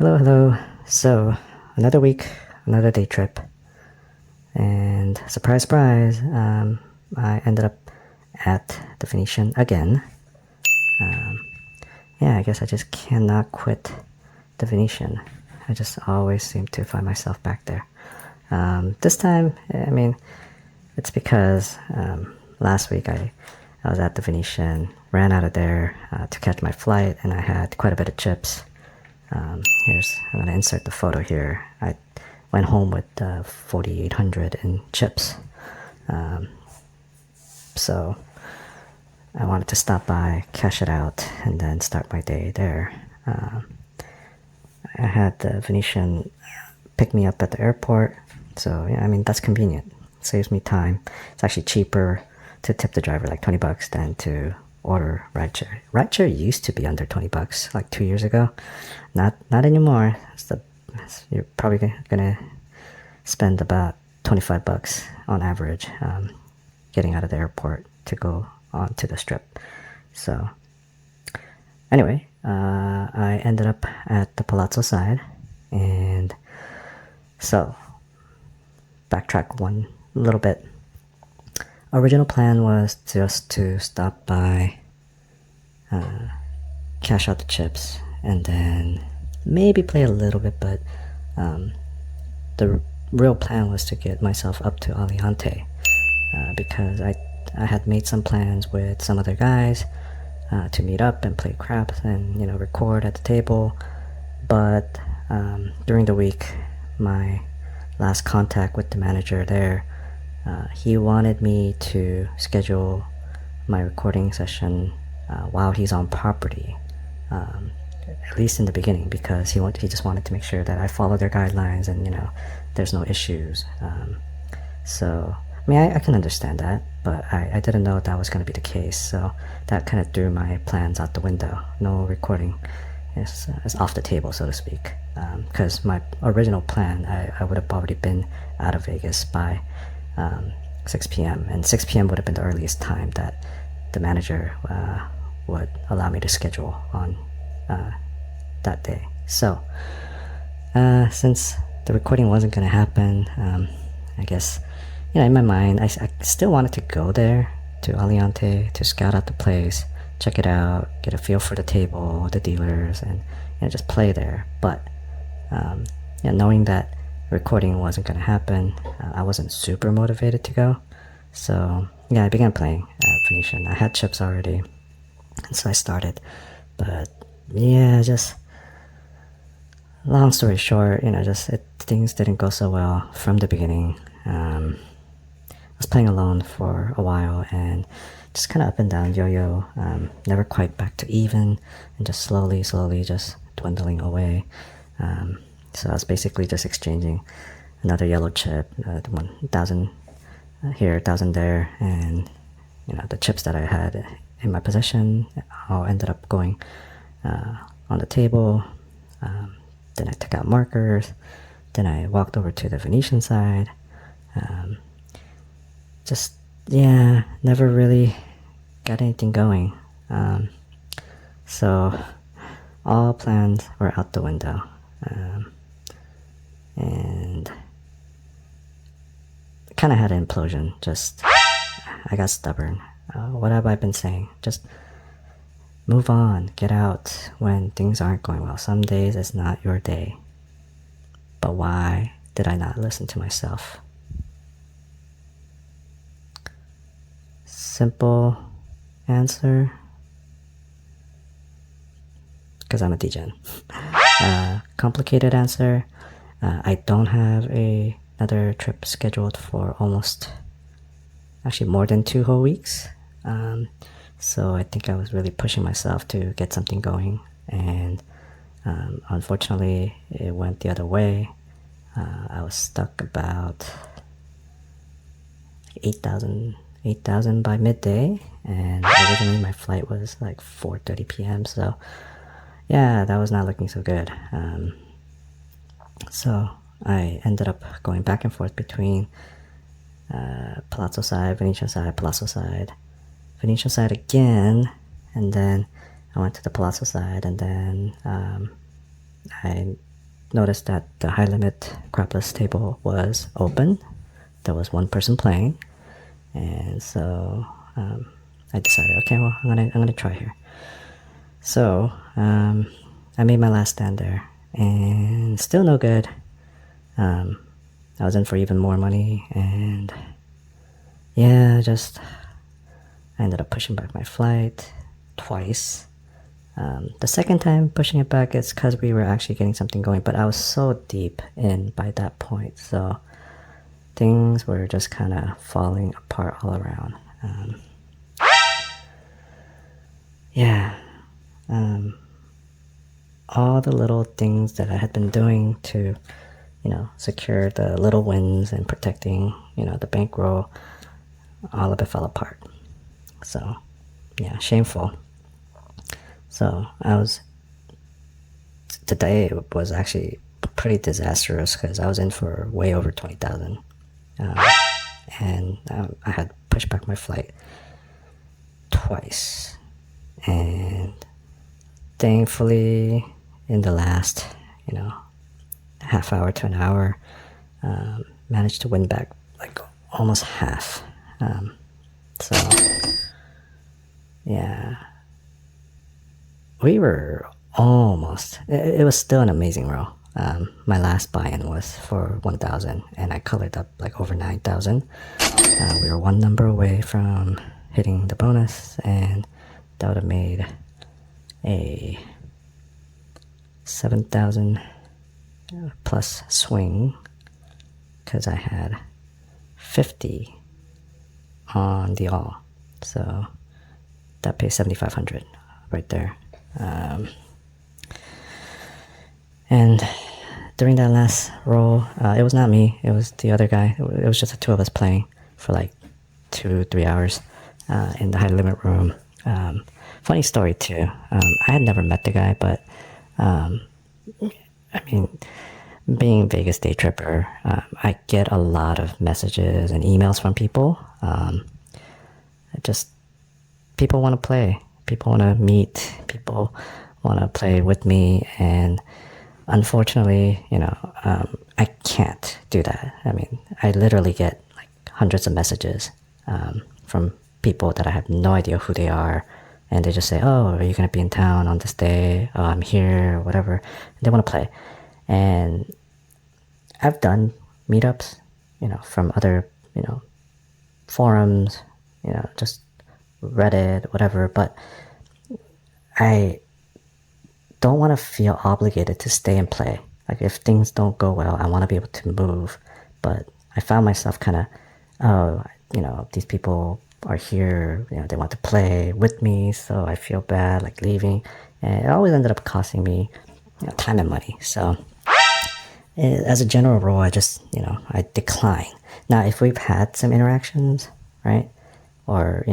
Hello, hello. So, another week, another day trip, and surprise, surprise, I ended up at the Venetian again. Yeah, I guess I just cannot quit the Venetian. I just always seem to find myself back there. This time, I mean, it's because last week I was at the Venetian, ran out of there to catch my flight, and I had quite a bit of chips. I'm gonna insert the photo here. I went home with 4,800 in chips. So I wanted to stop by, cash it out, and then start my day there. I had the Venetian pick me up at the airport, so yeah, I mean that's convenient. It saves me time. It's actually cheaper to tip the driver, like 20 bucks, than to order rideshare. Rideshare used to be under 20 bucks like 2 years ago. Not anymore. You're probably gonna spend about 25 bucks on average getting out of the airport to go on to the strip. So anyway, I ended up at the Palazzo side, and so backtrack one little bit. Original plan was just to stop by, cash out the chips, and then maybe play a little bit, but the real plan was to get myself up to Aliante, because I had made some plans with some other guys to meet up and play craps and record at the table. But during the week, my last contact with the manager there, he wanted me to schedule my recording session while he's on property, at least in the beginning, because he just wanted to make sure that I follow their guidelines and there's no issues. So I mean, I can understand that, but I didn't know that was going to be the case, so that kind of threw my plans out the window. No recording is off the table, so to speak, because my original plan, I would have already been out of Vegas by 6 p.m. and 6 p.m. would have been the earliest time that the manager would allow me to schedule on that day. So since the recording wasn't going to happen, I guess in my mind I still wanted to go there to Aliante to scout out the place, check it out, get a feel for the table, the dealers, and just play there. But knowing that recording wasn't going to happen, I wasn't super motivated to go. So yeah, I began playing Venetian. I had chips already, and so I started. But yeah, just long story short, things didn't go so well from the beginning. I was playing alone for a while and just kind of up and down, yo-yo, never quite back to even, and just slowly just dwindling away. So I was basically just exchanging another yellow chip, 1,000 here, 1,000 there, and the chips that I had in my possession all ended up going on the table. Then I took out markers. Then I walked over to the Venetian side. Never really got anything going. So all plans were out the window. And kind of had an implosion. I got stubborn. What have I been saying? Just move on, get out when things aren't going well. Some days it's not your day. But why did I not listen to myself? Simple answer: because I'm a degen. Complicated answer: I don't have another trip scheduled for actually more than 2 whole weeks. So I think I was really pushing myself to get something going, and unfortunately it went the other way. I was stuck about 8,000 by midday, and originally my flight was like 4:30 p.m. So yeah, that was not looking so good. So I ended up going back and forth between Palazzo side, Venetian side, Palazzo side, Venetian side again, and then I went to the Palazzo side, and then I noticed that the high limit crapless table was open. There was one person playing, and so I decided, okay, well, I'm gonna try here. So I made my last stand there, and still no good. I was in for even more money, and yeah, I ended up pushing back my flight twice. The second time pushing it back is because we were actually getting something going, but I was so deep in by that point, so things were just kind of falling apart all around. Yeah, all the little things that I had been doing to, secure the little wins and protecting, the bankroll, all of it fell apart. So, yeah, shameful. So today was actually pretty disastrous because I was in for way over 20,000. And I had pushed back my flight twice. And thankfully, in the last, half hour to an hour, managed to win back like almost half. So, yeah. We were almost, it was still an amazing roll. My last buy-in was for 1,000 and I colored up like over 9,000. We were one number away from hitting the bonus, and that would have made a 7,000 plus swing because I had 50 on the all. So that pays 7,500 right there. And during that last roll, it was not me, it was the other guy. It was just the two of us playing for like 2-3 hours in the high limit room. Funny story too. I had never met the guy, but I mean, being Vegas day tripper, I get a lot of messages and emails from people. People want to play. People want to meet. People want to play with me, and unfortunately, I can't do that. I mean, I literally get like hundreds of messages from people that I have no idea who they are, and they just say, "Oh, are you gonna be in town on this day? Oh, I'm here," or whatever. They want to play, and I've done meetups, from other, forums, just Reddit, whatever, but I don't want to feel obligated to stay and play. Like if things don't go well, I want to be able to move, but I found myself kind of, these people are here, they want to play with me, so I feel bad like leaving, and it always ended up costing me, time and money. So as a general rule, I just, I decline. Now, if we've had some interactions, right, or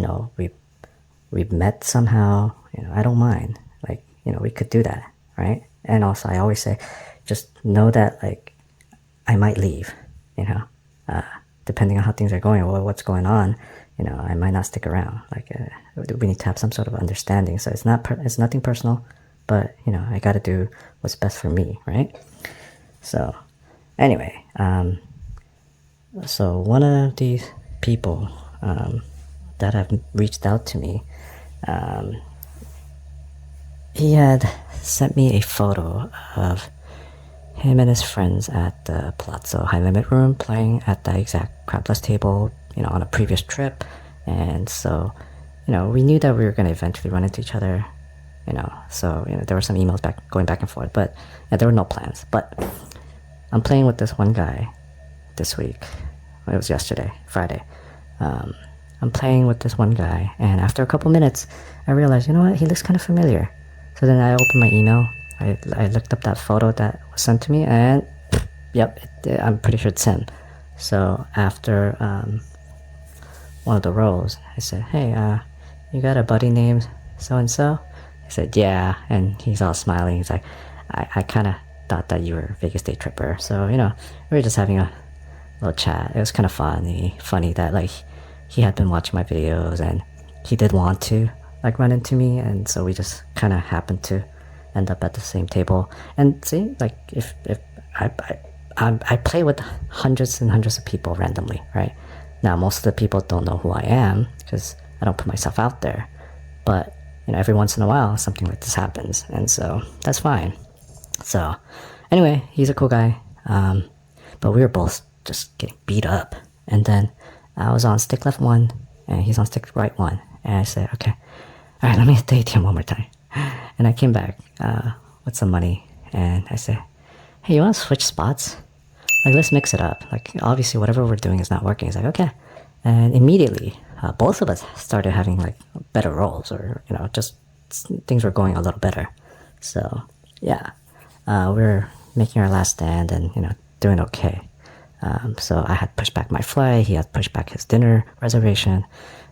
we've met somehow, I don't mind. Like, we could do that, right? And also, I always say, just know that like I might leave, depending on how things are going or what's going on. I might not stick around. Like, we need to have some sort of understanding. So it's nothing personal, but I got to do what's best for me, right? So, anyway, so one of these people that have reached out to me, he had sent me a photo of him and his friends at the Palazzo high limit room playing at the exact Crapless table, on a previous trip. And so, we knew that we were going to eventually run into each other, so, there were some emails going back and forth, but there were no plans. But I'm playing with this one guy this week. It was yesterday, Friday. I'm playing with this one guy, and after a couple minutes, I realized, you know what, he looks kind of familiar. So then I opened my email, I looked up that photo that was sent to me, and yep, I'm pretty sure it's him. So after one of the rolls, I said, "Hey, you got a buddy named so-and-so?" He said, "Yeah," and he's all smiling. He's like, I kind of thought that you were Vegas day tripper. So, we were just having a little chat. It was kind of funny that like he had been watching my videos and he did want to like run into me, and so we just kind of happened to end up at the same table. And see, like if I play with hundreds and hundreds of people randomly, right? Now, most of the people don't know who I am because I don't put myself out there. But, every once in a while, something like this happens. And so that's fine. So, anyway, he's a cool guy. But we were both just getting beat up. And then I was on stick left 1, and he's on stick right 1. And I said, okay, all right, let me hit the ATM one more time. And I came back with some money, and I said, hey, you want to switch spots? Like, let's mix it up. Like, obviously, whatever we're doing is not working. He's like, okay. And immediately, both of us started having, like, better rolls, or, just things were going a little better. So, yeah, we were making our last stand and, doing okay. So I had pushed back my flight. He had pushed back his dinner reservation.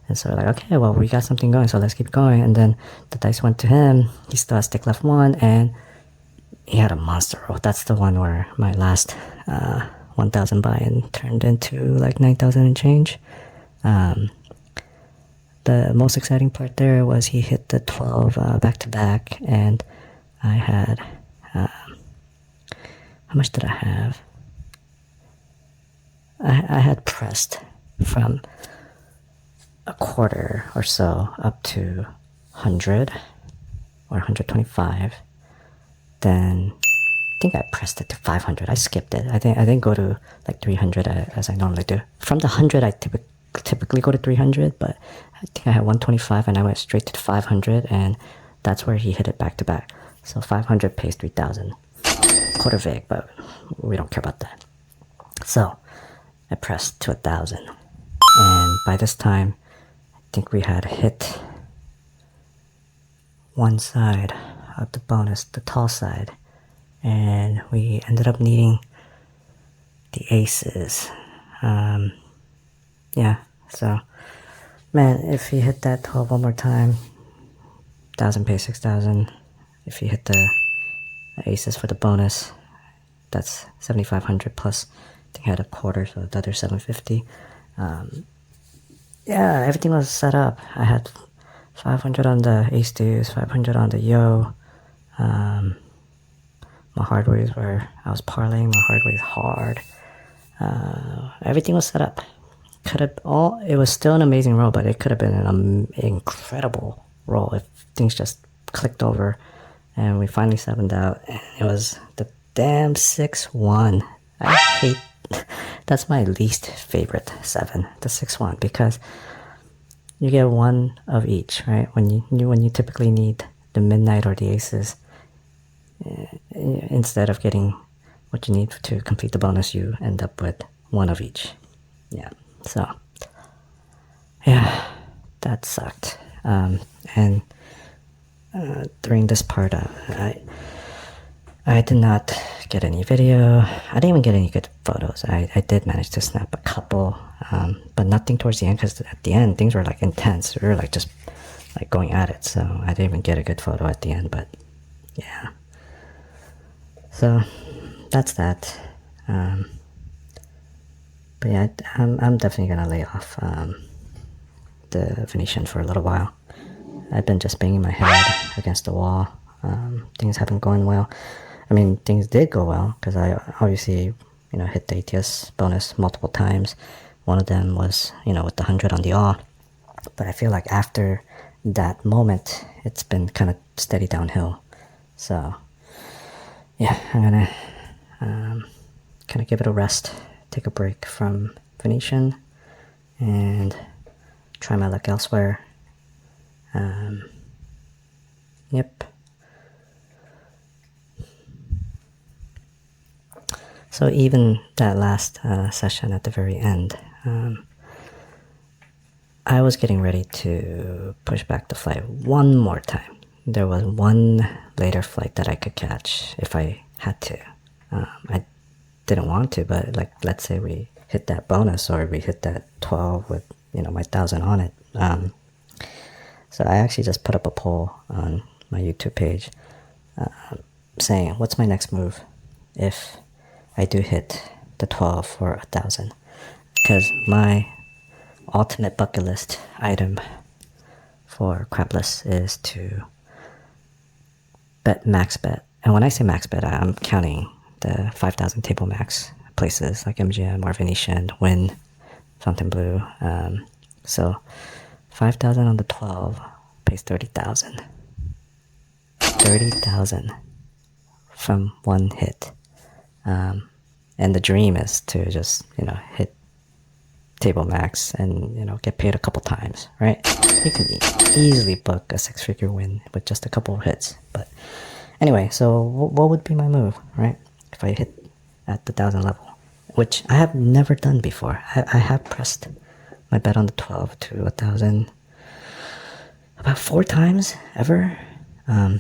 And so we're like, okay, well, we got something going, so let's keep going. And then the dice went to him. He still had stick left 1, and he had a monster roll. That's the one where my last 1,000 buy-in turned into like 9,000 and change. The most exciting part there was he hit the 12 back-to-back, and I had... how much did I have? I had pressed from a quarter or so up to 100 or 125. Then I think I pressed it to 500. I skipped it. I didn't go to like 300 as I normally do. From the 100, I typically go to 300, but I think I had 125 and I went straight to 500, and that's where he hit it back to back. So 500 pays 3,000. Quarter vig, but we don't care about that. So I pressed to 1,000, and by this time, I think we had hit one side of the bonus, the tall side, and we ended up needing the aces. Yeah, so man, if he hit that 12 one more time, 1,000 pays 6,000. If he hit the aces for the bonus, that's 7,500 plus. I think I had a quarter, so the other 750. Yeah, everything was set up. I had 500 on the ace deuce, 500 on the yo. My hardways were, I was parlaying my hardways hard. Everything was set up. It was still an amazing roll, but it could have been an incredible roll if things just clicked over and we finally 7'd out. And it was the damn 6-1. I hate, that's my least favorite 7, the 6-1, because you get one of each, right? When you typically need the midnight or the aces, instead of getting what you need to complete the bonus, you end up with one of each. Yeah, so yeah, that sucked. And during this part, I did not get any video. I didn't even get any good photos. I did manage to snap a couple, but nothing towards the end, because at the end things were like intense. We were like just like going at it, so I didn't even get a good photo at the end. But yeah, so that's that. But yeah, I'm definitely gonna lay off the Venetian for a little while. I've been just banging my head against the wall. Things haven't gone well. I mean, things did go well, because I obviously, hit the ATS bonus multiple times. One of them was, with the 100 on the awe. But I feel like after that moment, it's been kind of steady downhill. So, yeah, I'm gonna kind of give it a rest, take a break from Venetian, and try my luck elsewhere. Yep. So even that last session at the very end, I was getting ready to push back the flight one more time. There was one later flight that I could catch if I had to. I didn't want to, but like, let's say we hit that bonus, or we hit that 12 with, my 1,000 on it. So I actually just put up a poll on my YouTube page saying, what's my next move if I do hit the 12 for 1,000? Because my ultimate bucket list item for Crapless is to bet max bet. And when I say max bet, I'm counting the 5,000 table max places like MGM or Venetian, Win, Fontainebleau. So 5,000 on the 12 pays 30,000. 30,000 from one hit. And the dream is to just, hit table max and, get paid a couple times, right? You can easily book a six-figure win with just a couple of hits. But anyway, so what would be my move, right? If I hit at the 1,000 level, which I have never done before. I have pressed my bet on the 12 to 1,000 about 4 times ever. And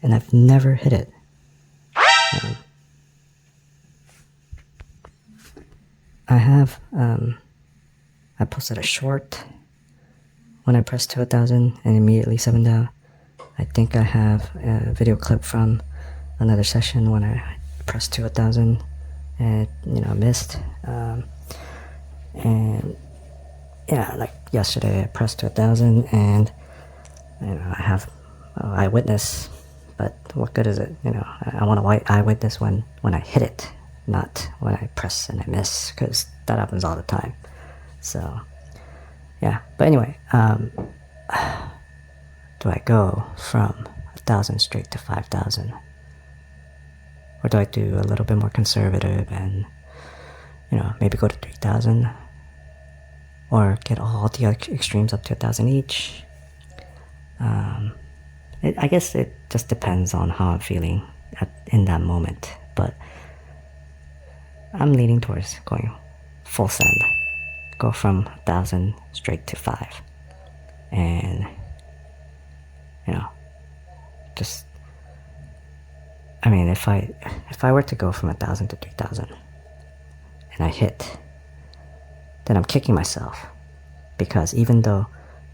I've never hit it. I posted a short when I pressed to 1,000 and immediately 7 down. I think I have a video clip from another session when I pressed to 1,000 and missed. And yeah, like yesterday I pressed to 1,000 and I have eyewitness, but what good is it? I want a eyewitness when I hit it, not when I press and I miss, because that happens all the time. So yeah, but anyway, do I go from 1,000 straight to 5,000, or do I do a little bit more conservative and maybe go to 3,000, or get all the extremes up to 1,000 each? I guess it just depends on how I'm feeling in that moment, but I'm leaning towards going full send. Go from 1,000 straight to 5. And, just, I mean, if I were to go from 1,000 to 3,000 and I hit, then I'm kicking myself, because even though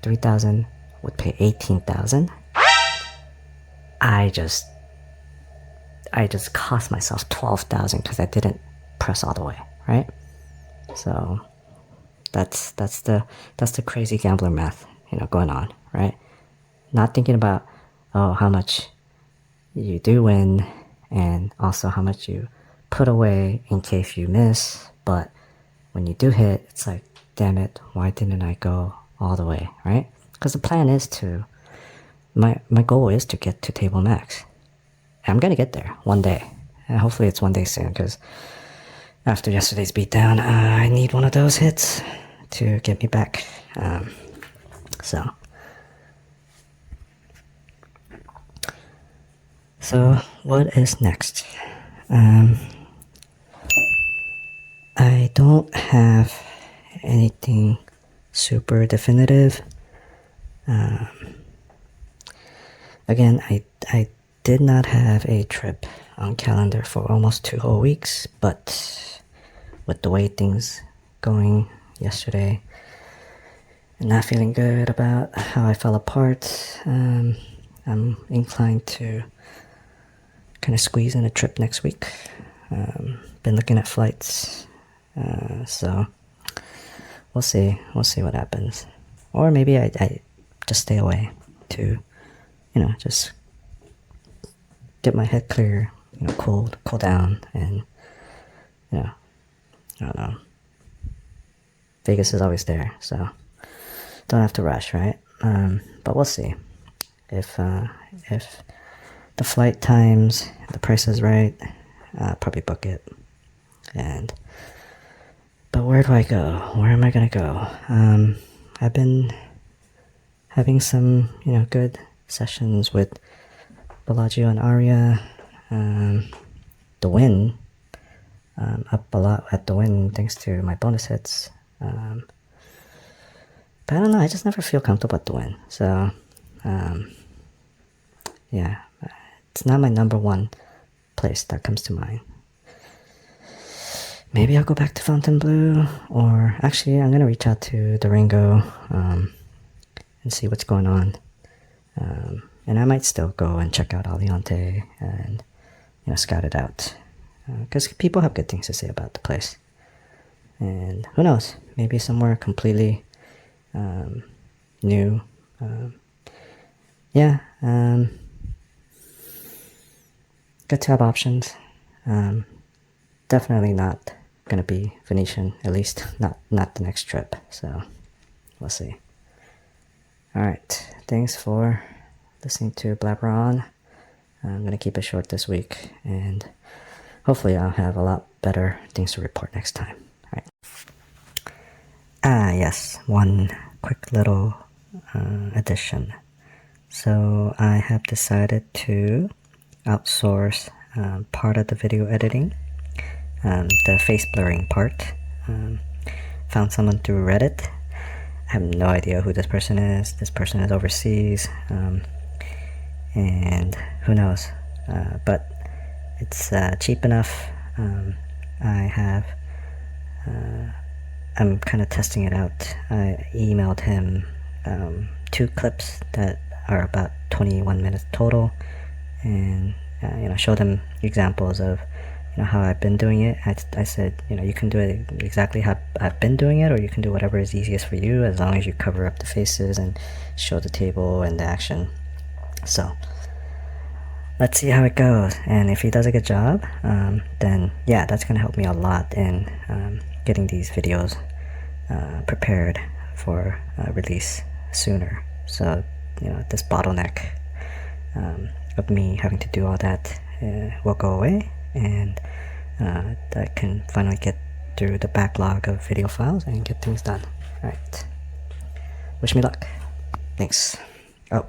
3,000 would pay 18,000, I just cost myself 12,000 because I didn't press all the way, right? So that's the crazy gambler math, going on, right? Not thinking about how much you do win and also how much you put away in case you miss, but when you do hit, it's like, damn it, why didn't I go all the way, right? Because the plan is to, my goal is to get to table max. I'm gonna get there one day, and hopefully it's one day soon, because after yesterday's beatdown, I need one of those hits to get me back. So what is next? I don't have anything super definitive. Again, I did not have a trip on calendar for almost 2 whole weeks, but with the way things going yesterday and not feeling good about how I fell apart, I'm inclined to kind of squeeze in a trip next week. Been looking at flights, so we'll see what happens. Or maybe I just stay away to, just get my head clear, cool down, and, I don't know. Vegas is always there, so don't have to rush, right? But we'll see. If the flight times, the price is right, probably book it. But where do I go? Where am I gonna go? I've been having some, good sessions with Palazzo and Aria. The win, up a lot at the win thanks to my bonus hits. But I don't know, I just never feel comfortable at the win. So, yeah, it's not my number one place that comes to mind. Maybe I'll go back to Fontainebleau, or actually I'm gonna reach out to Durango and see what's going on. And I might still go and check out Aliante and scout it out, because people have good things to say about the place. And who knows, maybe somewhere completely new. Good to have options. Definitely not gonna be Venetian, at least not the next trip, so we'll see. Alright, thanks for listening to Blabber On. I'm gonna keep it short this week, and hopefully I'll have a lot better things to report next time. Alright. Yes, one quick little addition. So I have decided to outsource part of the video editing, the face blurring part. Found someone through Reddit. I have no idea who this person is. This person is overseas, and who knows, but it's cheap enough. I'm kind of testing it out. I emailed him 2 clips that are about 21 minutes total, and showed him examples of how I've been doing it. I said, you can do it exactly how I've been doing it, or you can do whatever is easiest for you, as long as you cover up the faces and show the table and the action. So let's see how it goes, and if he does a good job, then yeah, that's gonna help me a lot in getting these videos prepared for release sooner. So this bottleneck of me having to do all that will go away, and I can finally get through the backlog of video files and get things done. Alright, wish me luck. Thanks. Oh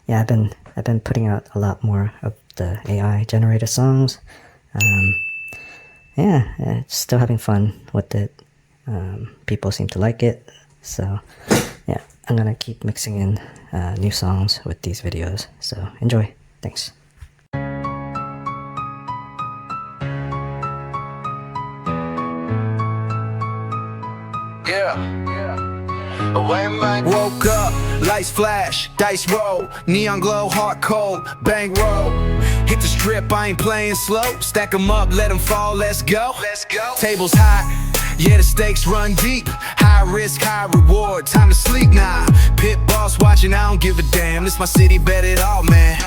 yeah, I've been putting out a lot more of the AI generated songs. Yeah, still having fun with it. People seem to like it, so yeah, I'm gonna keep mixing in new songs with these videos, so enjoy. Thanks. Woke up, lights flash, dice roll, neon glow, heart cold, bang roll. Hit the strip, I ain't playing slow. Stack 'em up, let 'em fall, let's go. Tables high, yeah, the stakes run deep. High risk, high reward, time to sleep now. Pit boss watching, I don't give a damn. This my city, bet it all, man.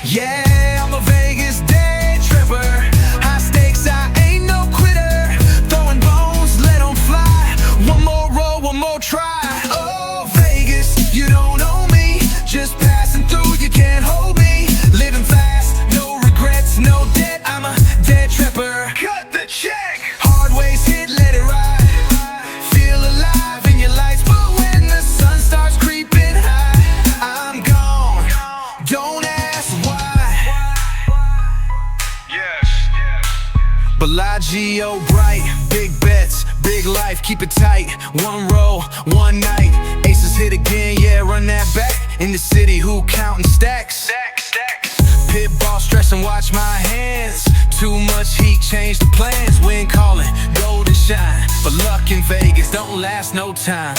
Yeah, I'm a Vegas day tripper. High stakes, I ain't no quitter. Throwing bones, let 'em fly. One more roll, one more try. Oh, Vegas, you don't know me. Just passing through, you can't hold me. Living fast, no regrets, no debt. I'm a dead tripper. Cut the check. Hard ways hit, let it ride. Feel alive in your lights, but when the sun starts creeping high, I'm gone. Don't ask why. Yes. Palazzo bright, big bets, big life, keep it tight. One roll, one night. Aces hit again, yeah, run that back. In the city, who counting stacks? Pit ball stress and watch my hands. Too much heat, change the plans. Wind calling, golden shine. But luck in Vegas don't last no time.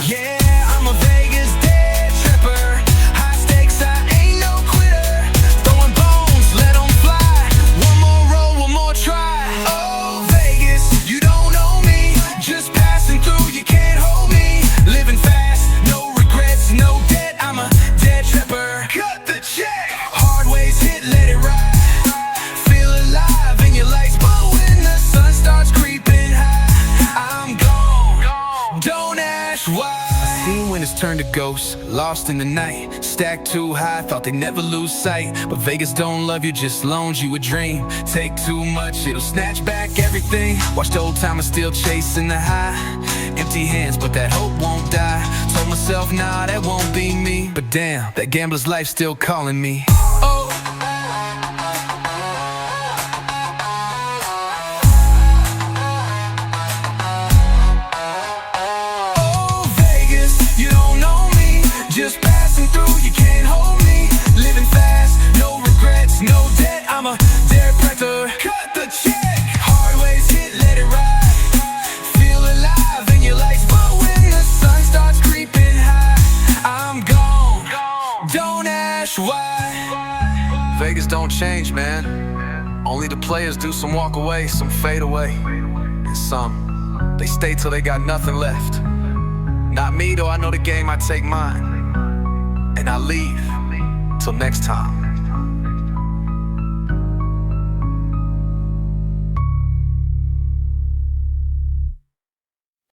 Yeah, I'm a Vegas day tripper. High stakes, I ain't no quitter. Throwing bones, let 'em fly. One more roll, one more try. Oh, Vegas, you don't know me. Just passing through, you can't hold me. Living fast, no regrets, no debt. I'm a dead tripper. Cut the check. Hard ways hit, let it ride. Feel alive in your lights, but when the sun starts creeping high, I'm gone. Don't ask why. Seen when it's turned to ghosts, lost in the night. Stacked too high, thought they never lose sight. But Vegas don't love you, just loans you a dream. Take too much, it'll snatch back everything. Watch the old timers still chasing the high. Empty hands, but that hope won't die. Told myself, nah, that won't be me. But damn, that gambler's life still calling me. Oh. Just passing through, you can't hold me. Living fast, no regrets, no debt. I'm a dead tripper. Cut the check. Hard ways hit, let it ride. Feel alive in your lights, but when the sun starts creeping high, I'm gone. Don't ask why. Vegas don't change, man. Only the players do. Some walk away, some fade away, and some they stay till they got nothing left. Not me though, I know the game, I take mine. And I leave till next time.